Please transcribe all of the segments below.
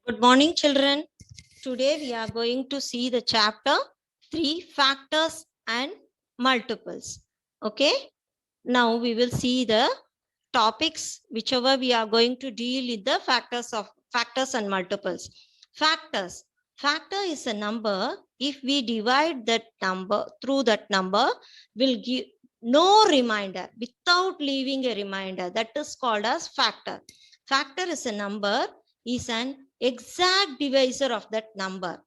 Good morning, children. Today we are going to see the chapter 3 factors and multiples. Okay. Now we will see the topics whichever we are going to deal with the factors and multiples. Factors. Factor is a number. If we divide that number through that number, will give no reminder without leaving a reminder. That is called as factor. Factor is a number, is an exact divisor of that number.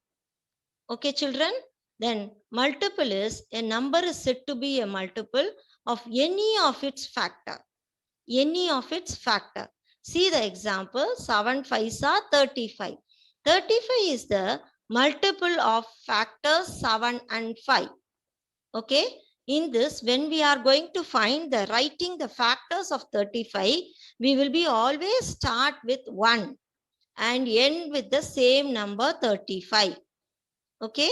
Okay, children? Then multiple is a number is said to be a multiple of any of its factor. Any of its factor. See the example, 7 5s are 35. 35 is the multiple of factors 7 and 5. Okay. In this, when we are going to find the writing the factors of 35, we will be always start with 1 and end with the same number 35. Okay.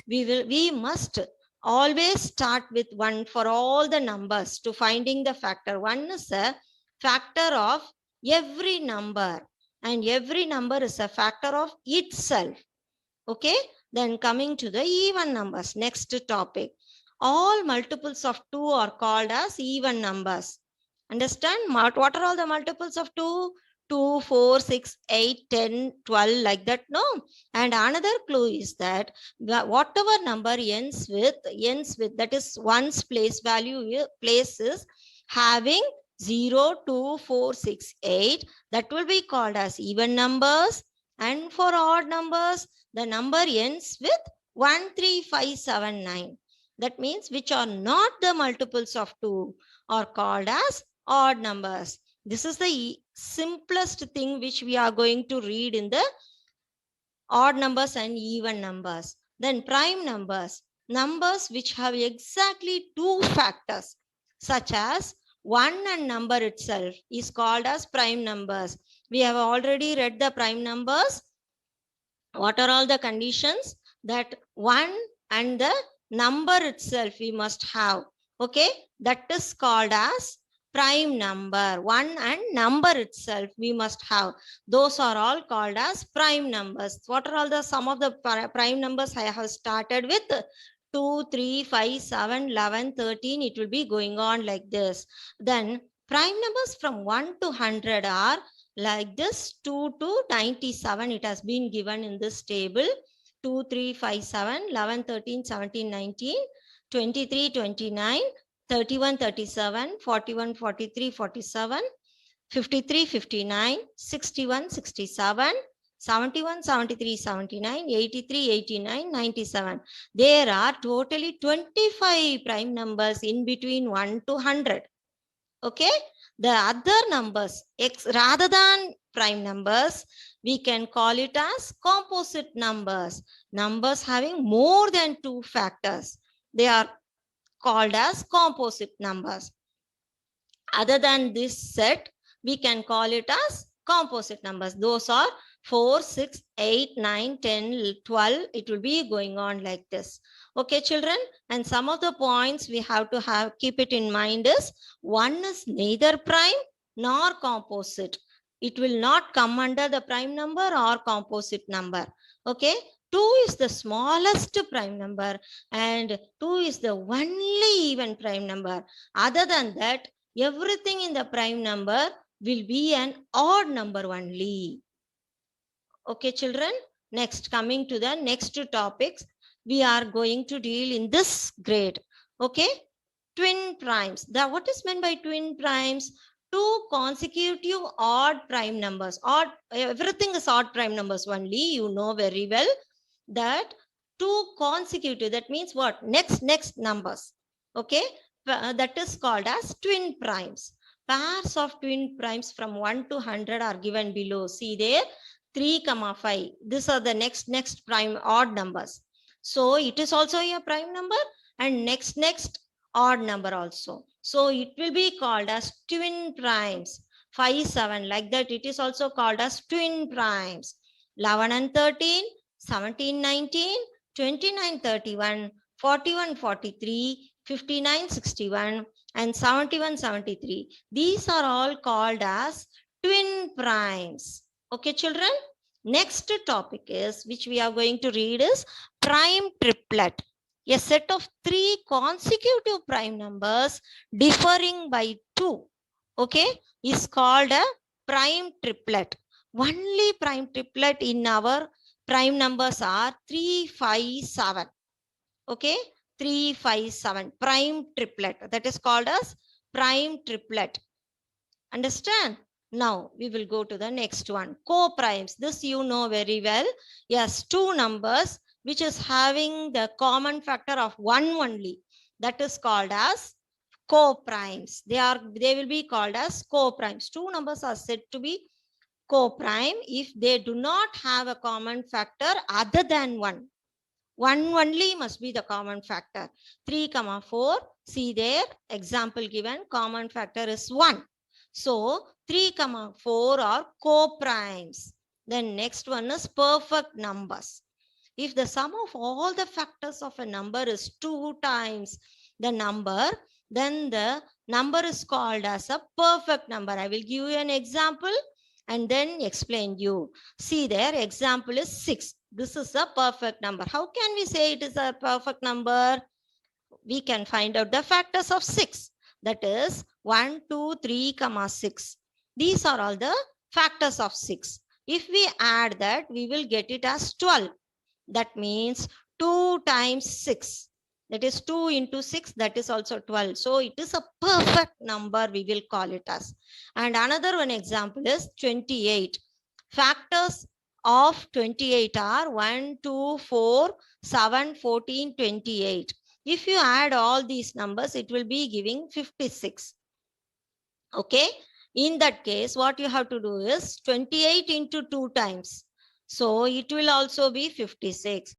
We must always start with 1 for all the numbers to finding the factor. 1 is a factor of every number and every number is a factor of itself. Okay. Then coming to the even numbers, next topic. All multiples of 2 are called as even numbers. Understand what are all the multiples of 2? 2, 4, 6, 8, 10, 12, like that. No. And another clue is that whatever number ends with, that is one's place value, place is having 0, 2, 4, 6, 8. That will be called as even numbers. And for odd numbers, the number ends with 1, 3, 5, 7, 9. That means which are not the multiples of 2 are called as odd numbers. This is the simplest thing which we are going to read in the odd numbers and even numbers. Then prime numbers, numbers which have exactly 2 factors, such as 1 and number itself is called as prime numbers. We have already read the prime numbers. What are all the conditions? That 1 and the number itself we must have. Okay, that is called as prime number. 1 and number itself we must have. Those are all called as prime numbers. What are all the some of the prime numbers I have started with? 2, 3, 5, 7, 11, 13. It will be going on like this. Then prime numbers from 1 to 100 are like this. 2 to 97 it has been given in this table. 2, 3, 5, 7, 11, 13, 17, 19, 23, 29, 31, 37, 41, 43, 47, 53, 59, 61, 67, 71, 73, 79, 83, 89, 97. There are totally 25 prime numbers in between 1 to 100. Okay. The other numbers, x rather than prime numbers, we can call it as composite numbers. Numbers having more than 2 factors. They are called as composite numbers. Other than this set, we can call it as composite numbers. Those are 4, 6, 8, 9, 10, 12. It will be going on like this. Okay, children. And some of the points we have to keep it in mind is 1 is neither prime nor composite. It will not come under the prime number or composite number. Okay. 2 is the smallest prime number and 2 is the only even prime number. Other than that, everything in the prime number will be an odd number only. Okay, children. Next, coming to the next topics, we are going to deal in this grade. Okay, twin primes. What is meant by twin primes? 2 consecutive odd prime numbers. Odd, everything is odd prime numbers only. You know very well that 2 consecutive. That means what? Next numbers. Okay, that is called as twin primes. Pairs of twin primes from 1 to 100 are given below. See there, 3, 5. These are the next prime odd numbers. So it is also a prime number and next odd number also. So it will be called as twin primes. 5, 7 like that. It is also called as twin primes. 11 and 13, 17, 19, 29, 31, 41, 43, 59, 61 and 71, 73. These are all called as twin primes. Okay, children. Next topic is, which we are going to read, is prime triplet. A set of 3 consecutive prime numbers differing by 2, okay, is called a prime triplet. Only prime triplet in our prime numbers are 3, 5, 7. Okay, 3, 5, 7. Prime triplet. That is called as prime triplet. Understand? Now we will go to the next one. Co-primes. This you know very well. Yes, 2 numbers which is having the common factor of 1 only. That is called as co-primes. They will be called as co-primes. 2 numbers are said to be co-prime if they do not have a common factor other than 1. 1 only must be the common factor. 3, 4. See there, example given, common factor is 1. So 3, 4 are co-primes. Then next one is perfect numbers. If the sum of all the factors of a number is 2 times the number, then the number is called as a perfect number. I will give you an example and then explain you. See there, example is 6. This is a perfect number. How can we say it is a perfect number? We can find out the factors of 6. That is 1, 2, 3, 6. These are all the factors of 6. If we add that, we will get it as 12. That means 2 times 6. That is 2 into 6. That is also 12. So it is a perfect number, we will call it as. And another one example is 28. Factors of 28 are 1, 2, 4, 7, 14, 28. If you add all these numbers, it will be giving 56. Okay. In that case, what you have to do is 28 into 2 times. So it will also be 56.